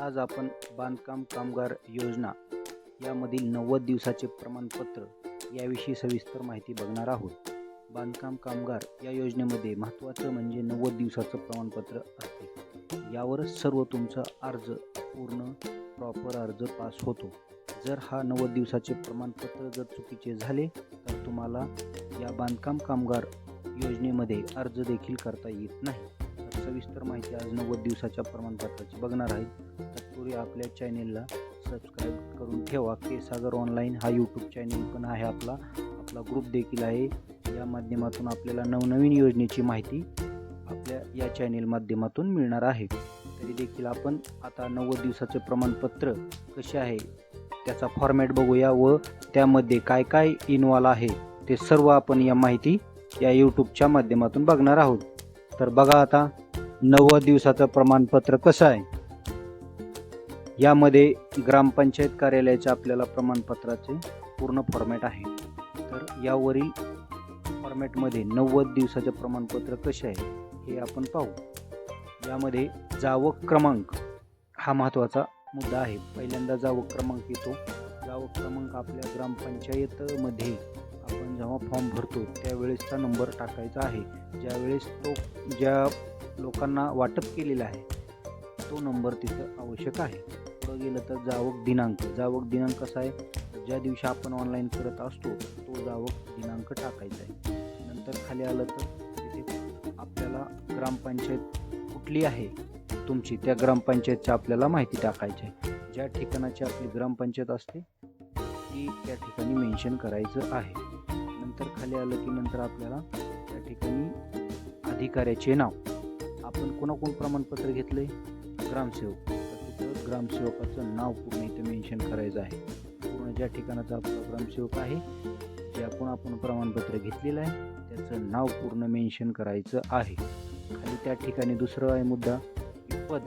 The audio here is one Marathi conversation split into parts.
आज आपण बांधकाम कामगार योजना यामधील 90 दिवसाचे प्रमाणपत्र याविषयी सविस्तर माहिती बघणार आहोत. बांधकाम कामगार या योजनेमध्ये महत्त्वाचं म्हणजे 90 दिवसाचं प्रमाणपत्र असते. यावरच सर्व तुमचा अर्ज पूर्ण प्रॉपर अर्ज पास होतो. जर हा 90 दिवसाचे प्रमाणपत्र जर चुकीचे झाले तर तुम्हाला या बांधकाम कामगार योजनेमध्ये अर्ज देखील करता येत नाही. तर सविस्तर माहिती आज 90 दिवसाच्या प्रमाणपत्राची बघणार आहे. तत्पूर्वी आपल्या चॅनेलला सबस्क्राईब करून ठेवा. केसागर ऑनलाईन हा यूट्यूब चॅनेल पण आहे, आपला ग्रुप देखील आहे. या माध्यमातून आपल्याला नवनवीन योजनेची माहिती आपल्या या चॅनेल माध्यमातून मिळणार आहे. तरी देखील आपण आता 90 दिवसाचे प्रमाणपत्र कसे आहे त्याचा फॉर्मॅट बघूया व त्यामध्ये काय काय इन्व्हॉल्व आहे ते सर्व आपण या माहिती या यूट्यूबच्या माध्यमातून बघणार आहोत. तर बघा आता 90 दिवसाचं प्रमाणपत्र कसं आहे. यामध्ये ग्रामपंचायत कार्यालयाच्या आपल्याला प्रमाणपत्राचे पूर्ण फॉर्मॅट आहे. तर यावरील फॉर्मॅटमध्ये 90 दिवसाचे प्रमाणपत्र कसे आहे हे आपण पाहू. यामध्ये जावक क्रमांक हा महत्त्वाचा मुद्दा आहे. पहिल्यांदा जावक क्रमांक येतो. जावक क्रमांक आपल्या ग्रामपंचायतमध्ये आपण जेव्हा फॉर्म भरतो त्यावेळेसचा नंबर टाकायचा आहे. ज्यावेळेस तो ज्या लोकांना वाटप केलेला आहे तो नंबर तिथं आवश्यक आहे. पुढं गेलं तर जावक दिनांक. जावक दिनांक कसा आहे, ज्या दिवशी आपण ऑनलाईन करत असतो तो जावक दिनांक टाकायचा आहे. नंतर खाली आलं तर तिथे आपल्याला ग्रामपंचायत कुठली आहे तुमची, त्या ग्रामपंचायतची आपल्याला माहिती टाकायची आहे. ज्या ठिकाणाची आपली ग्रामपंचायत असते ती त्या ठिकाणी मेन्शन करायचं आहे. नंतर खाली आलं की नंतर आपल्याला त्या ठिकाणी अधिकाऱ्याचे नाव, आपण कोणाकोण प्रमाणपत्र घेतले, ग्रामसेवक, तर तिथं ग्रामसेवकाचं नाव पूर्ण इथं मेन्शन करायचं आहे. पूर्ण ज्या ठिकाणाचा आपला ग्रामसेवक आहे, जे आपण प्रमाणपत्र घेतलेलं आहे त्याचं नाव पूर्ण मेन्शन करायचं आहे. खाली त्या ठिकाणी दुसरं आहे मुद्दा पद.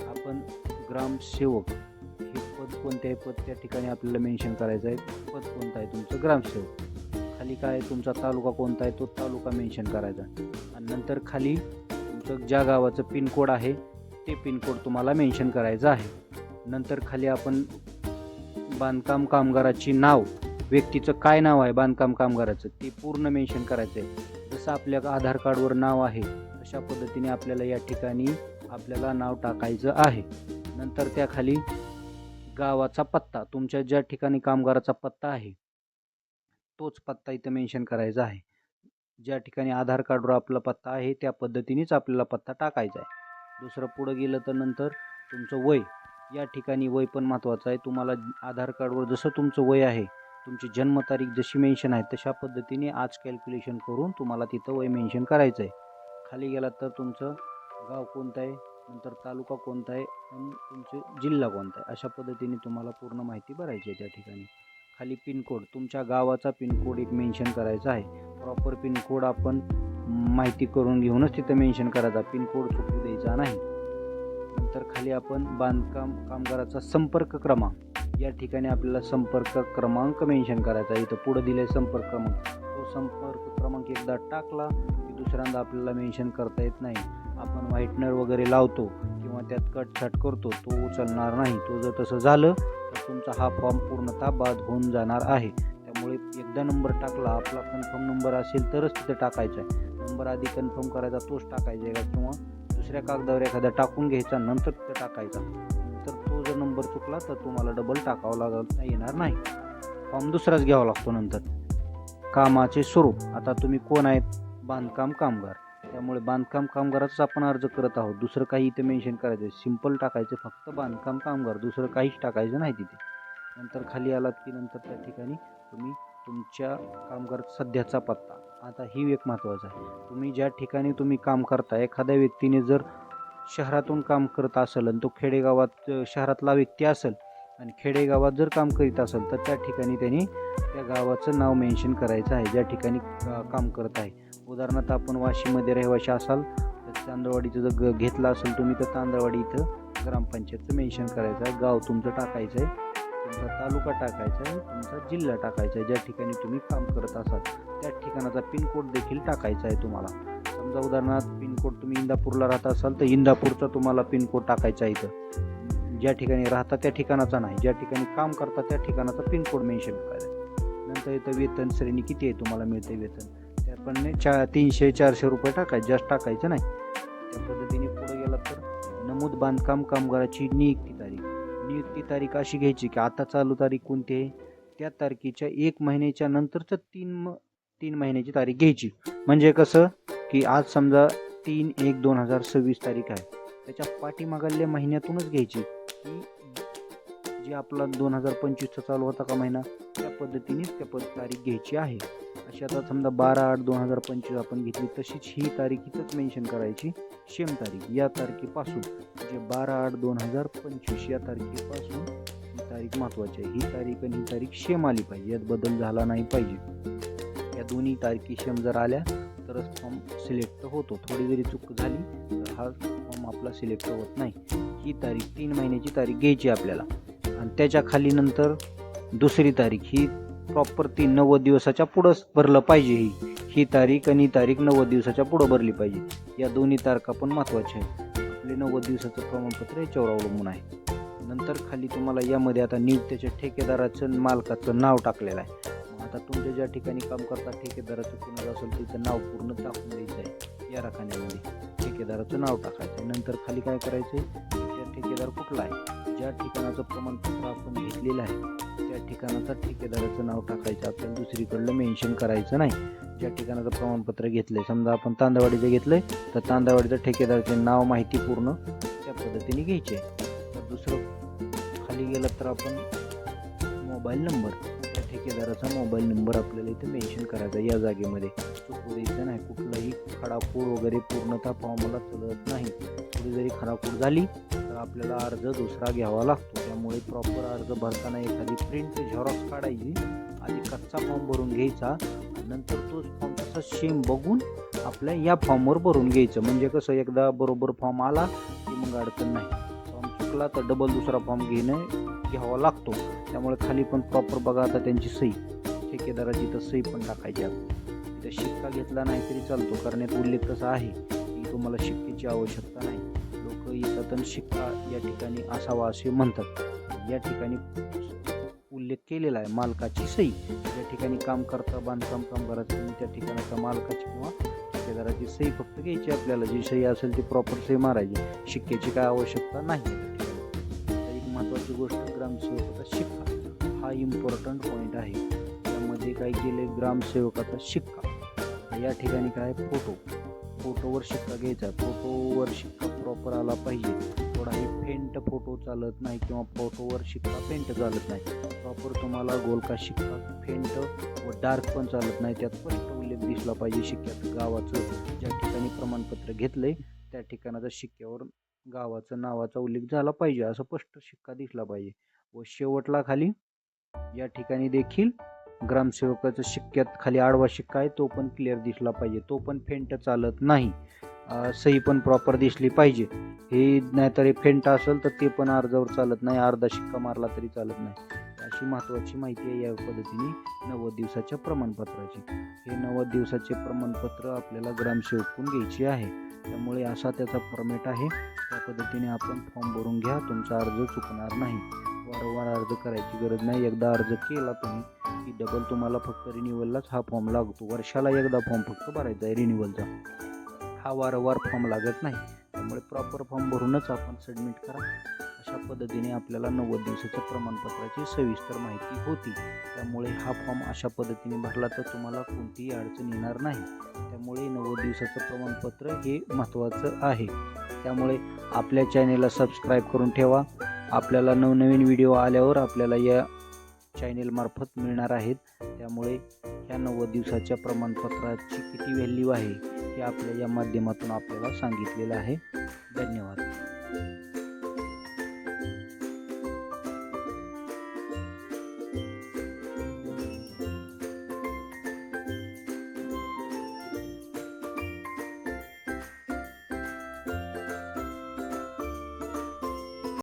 आपण ग्रामसेवक हे पद कोणते आहे, पद त्या ठिकाणी आपल्याला मेन्शन करायचं आहे. पद कोणतं आहे तुमचं, ग्रामसेवक. खाली काय तुमचा तालुका कोणता आहे तो तालुका मेन्शन करायचा. आणि नंतर खाली तुमचं ज्या गावाचं पिनकोड आहे ते पिनकोड तुम्हाला मेन्शन करायचं आहे. नंतर खाली आपण बांधकाम कामगाराची नाव, व्यक्तीचं काय नाव आहे बांधकाम कामगाराचं ते पूर्ण मेन्शन करायचं आहे. जसं आपल्या आधार कार्डवर नाव आहे तशा पद्धतीने आपल्याला या ठिकाणी आपल्याला नाव टाकायचं आहे. नंतर त्याखाली गावाचा पत्ता, तुमच्या ज्या ठिकाणी कामगाराचा पत्ता आहे तोच पत्ता इथं मेन्शन करायचा आहे. ज्या ठिकाणी आधार कार्डवर आपला पत्ता आहे त्या पद्धतीनेच आपल्याला पत्ता टाकायचा आहे. दुसरं पुढं गेलं तर नंतर तुमचं वय, या ठिकाणी वय पण महत्त्वाचं आहे. तुम्हाला आधार कार्डवर जसं तुमचं वय आहे, तुमची जन्मतारीख जशी मेन्शन आहे तशा पद्धतीने आज कॅल्क्युलेशन करून तुम्हाला तिथं वय मेन्शन करायचं आहे. खाली गेलात तर तुमचं गाव कोणतं आहे, नंतर तालुका कोणता आहे आणि तुमचं जिल्हा कोणता आहे, अशा पद्धतीने तुम्हाला पूर्ण माहिती भरायची आहे. त्या ठिकाणी खाली पिनकोड, तुमच्या गावाचा पिनकोड एक मेन्शन करायचा आहे. प्रॉपर पिनकोड आपण माहिती करून घेऊनच तिथं मेन्शन करायचा, पिनकोड चुकू द्यायचा नाही. नंतर खाली आपण बांधकाम कामगाराचा संपर्क क्रमांक, या ठिकाणी आपल्याला संपर्क क्रमांक मेन्शन करायचा. इथं पुढं दिले संपर्क क्रमांक, तो संपर्क क्रमांक एकदा टाकला की दुसऱ्यांदा आपल्याला मेन्शन करता येत नाही. आपण व्हाईटनर वगैरे लावतो किंवा त्यात कटछाट करतो तो उचलणार नाही. तो जर तसं झालं तर तुमचा हा फॉर्म पूर्णतः बाद होऊन जाणार आहे. त्यामुळे एकदा नंबर टाकला, आपला कन्फर्म नंबर असेल तरच तिथं टाकायचा आहे. नंबर आधी कन्फर्म करायचा तोच टाकायचा आहे किंवा दुसऱ्या कागदावर एखादा टाकून घ्यायचा नंतर तिथं टाकायचा. तर तो जर नंबर चुकला तर तुम्हाला डबल टाकावं येणार नाही, फॉर्म दुसराच घ्यावा लागतो. नंतर कामाचे स्वरूप, आता तुम्ही कोण आहेत, बांधकाम कामगार, त्यामुळे बांधकाम कामगाराचाच आपण अर्ज करत आहोत. दुसरं काही इथे मेन्शन करायचं, सिंपल टाकायचं, फक्त बांधकाम कामगार, दुसरं काहीच टाकायचं नाही तिथे. नंतर खाली आलात की नंतर त्या ठिकाणी तुम्ही तुमच्या कामगार सध्याचा पत्ता, आता ही एक महत्त्वाचं आहे. तुम्ही ज्या ठिकाणी तुम्ही काम करता, एखाद्या व्यक्तीने जर शहरातून काम करत असेल आणि तो खेडेगावात शहरातला व्यक्ती असेल आणि खेडेगावात जर काम करीत असेल तर त्या ठिकाणी त्यांनी त्या गावाचं नाव मेन्शन करायचं आहे ज्या ठिकाणी काम करत आहे. उदाहरणार्थ आपण वाशीमध्ये रहिवाशी असाल तर तांदळवाडीचं जर घेतलं असेल तुम्ही तर तांदळवाडी इथं ग्रामपंचायतचं मेन्शन करायचं आहे. गाव तुमचं टाकायचं आहे, तुमचा तालुका टाकायचा आहे, तुमचा जिल्हा टाकायचा आहे. ज्या ठिकाणी तुम्ही काम करत असाल त्या ठिकाणाचा पिनकोड देखील टाकायचा आहे तुम्हाला. समजा उदाहरणार्थ पिनकोड तुम्ही इंदापूरला राहत असाल तर इंदापूरचा तुम्हाला पिनकोड टाकायचा आहे इथं. ज्या ठिकाणी राहता त्या ठिकाणाचा नाही, ज्या ठिकाणी काम करता त्या ठिकाणाचा पिनकोड मेन्शन करायचा. नंतर इथं वेतन श्रेणी किती आहे तुम्हाला मिळते वेतन, त्या पण 300-400 रुपये टाकायचे, जास्त टाकायचं नाही. त्या पद्धतीने पुढे गेला तर नमूद बांधकाम कामगाराची नियुक्ती तारीख अशी घ्यायची की आता चालू तारीख कोणती आहे त्या तारखेच्या 1 महिन्याच्या नंतरच 3 महिन्याची तारीख घ्यायची. म्हणजे कसं की आज समजा 3/1/2026 तारीख आहे, त्याच्या पाठीमागल्या महिन्यातूनच घ्यायची की जी आपला 2025चा चालू होता का महिना त्या पद्धतीनेच तारीख घ्यायची आहे. अशी आता समजा 12/8/2025 आपण घेतली तशीच ही तारीख इथंच मेन्शन करायची, सेम तारीख. या तारखेपासून म्हणजे 12/8/2025 या तारखेपासून ही तारीख महत्त्वाची आहे. ही तारीख आणि ही तारीख सेम आली पाहिजे, यात बदल झाला नाही पाहिजे. या दोन्ही तारखी सेम जर आल्या तरच फॉर्म सिलेक्ट होतो. थोडी जरी चूक झाली तर हा फॉर्म आपला सिलेक्ट होत नाही. ही तारीख 3 महिन्याची तारीख घ्यायची आपल्याला आणि त्याच्या खाली नंतर दुसरी तारीख ही प्रॉपर 90 दिवसाच्या पुढंच भरलं पाहिजे. ही तारीख आणि तारीख 90 दिवसाच्या पुढं भरली पाहिजे. या दोन्ही तारखा पण महत्त्वाच्या आहेत. आपले 90 दिवसाचं प्रमाणपत्र याच्यावर अवलंबून आहे. नंतर खाली तुम्हाला यामध्ये आता नियुक्तीच्या ठेकेदाराचं मालकाचं नाव टाकलेलं आहे. मग आता तुमच्या ज्या ठिकाणी काम करता ठेकेदाराचं कोणाचं असेल तिचं नाव पूर्ण टाकून द्यायचं आहे. या रकान्यामध्ये ठेकेदाराचं नाव टाकायचं. नंतर खाली काय करायचं आहे, त्या ठेकेदार कुठला आहे, ज्या ठिकाणाचं प्रमाणपत्र आपण घेतलेलं आहे त्या ठिकाणाचं ठेकेदाराचं नाव टाकायचं. आपल्याला दुसरीकडलं मेन्शन करायचं नाही. ज्या ठिकाणाचं प्रमाणपत्र घेतलं आहे, समजा आपण तांदळवाडीचं घेतलं आहे तर तांदळवाडीचं ठेकेदाराचे नाव माहिती पूर्ण त्या पद्धतीने घ्यायची आहे. तर दुसरं खाली गेलं तर आपण मोबाईल नंबर, त्या ठेकेदाराचा मोबाईल नंबर आपल्याला इथे मेन्शन करायचा. या जागेमध्ये चुकू द्यायचं नाही. कुठलाही खडाखोड वगैरे पूर्णतः फॉर्मला चलत नाही. थोडी जरी खडाखोड झाली तर आपल्याला अर्ज दुसरा घ्यावा लागतो. त्यामुळे प्रॉपर अर्ज भरताना एखादी प्रिंट झेरॉक्स काढायची, आधी कच्चा फॉर्म भरून घ्यायचा, नंतर तोच फॉर्म तसा सेम बघून आपल्या या फॉर्मवर भरून घ्यायचं. म्हणजे कसं एकदा बरोबर फॉर्म आला की मग अडचण नाही. फॉर्म चुकला तर डबल दुसरा फॉर्म घ्यावा लागतो. त्यामुळे खाली पण प्रॉपर बघा आता त्यांची सही, ठेकेदाराची तर सही पण टाकायची. इथं शिक्का घेतला नाही तरी चालतो, करण्यात उल्लेख तसा आहे की तुम्हाला शिक्क्याची आवश्यकता नाही. लोक येतात शिक्का या ठिकाणी असावा असे म्हणतात. या ठिकाणी उल्लेख केलेला आहे मालकाची सही. ज्या ठिकाणी काम करता बांधकाम कामगाराचं त्या ठिकाणाचा मालकाची किंवा ठेकेदाराची सही फक्त घ्यायची. आपल्याला जी सही असेल ती प्रॉपर सही मारायची, शिक्क्याची काय आवश्यकता नाही. एक महत्त्वाची गोष्ट ग्रामसेवकाचा शिक्का, हा इम्पॉर्टंट पॉईंट आहे. त्यामध्ये काय केले, ग्रामसेवकाचा शिक्का. या ठिकाणी काय फोटोवर शिक्का घ्यायचा. फोटोवर शिक्का प्रॉपर आला पाहिजे. थोडाही फेंट फोटो चालत नाही किंवा फोटोवर शिक्का फेंट चालत नाही. प्रॉपर तुम्हाला गोलका शिक्का फेंट व डार्क पण चालत नाही. त्यात स्पष्ट उल्लेख दिसला पाहिजे शिक्क्यात गावाचं. ज्या ठिकाणी प्रमाणपत्र घेतलंय त्या ठिकाणाचा शिक्क्यावर गावाचं नावाचा उल्लेख झाला पाहिजे, असं स्पष्ट शिक्का दिसला पाहिजे. व शेवटला खाली या ठिकाणी देखील ग्रामसेवकाचं शिक्क्यात खाली आडवा शिक्का आहे, तो पण क्लिअर दिसला पाहिजे. तो पण फेंट चालत नाही. सही पण प्रॉपर दिसली पाहिजे. हे नाहीतर फेंट असेल तर ते पण अर्जावर चालत नाही, अर्धा शिक्का मारला तरी चालत नाही. अशी महत्त्वाची माहिती आहे या पद्धतीने 90 दिवसाच्या प्रमाणपत्राची. हे 90 दिवसाचे प्रमाणपत्र आपल्याला ग्रामसेवकून घ्यायचे आहे. त्यामुळे असा त्याचा फॉर्मॅट आहे. त्या पद्धतीने आपण फॉर्म भरून घ्या, तुमचा अर्ज चुकणार नाही. वारंवार अर्ज करायची गरज नाही. एकदा अर्ज केला तुम्ही की डबल तुम्हाला फक्त रिन्युअललाच हा फॉर्म लागतो. वर्षाला एकदा फॉर्म फक्त भरायचा आहे रिन्युअलचा, हा वारंवार फॉर्म लागत नाही. त्यामुळे प्रॉपर फॉर्म भरूनच आपण सबमिट करा. अशा पद्धतीने आपल्याला 90 दिवसाच्या प्रमाणपत्राची सविस्तर माहिती होती. त्यामुळे हा फॉर्म अशा पद्धतीने भरला तर तुम्हाला कोणतीही अडचण येणार नाही. त्यामुळे 90 दिवसाचं प्रमाणपत्र हे महत्त्वाचं आहे. त्यामुळे आपल्या चॅनेलला सबस्क्राईब करून ठेवा. आपल्याला नवनवीन व्हिडिओ आल्यावर आपल्याला या चॅनेलमार्फत मिळणार आहेत. त्यामुळे ह्या 90 दिवसाच्या प्रमाणपत्राची किती व्हॅल्यू आहे हे आपल्या या माध्यमातून आपल्याला सांगितलेलं आहे. धन्यवाद.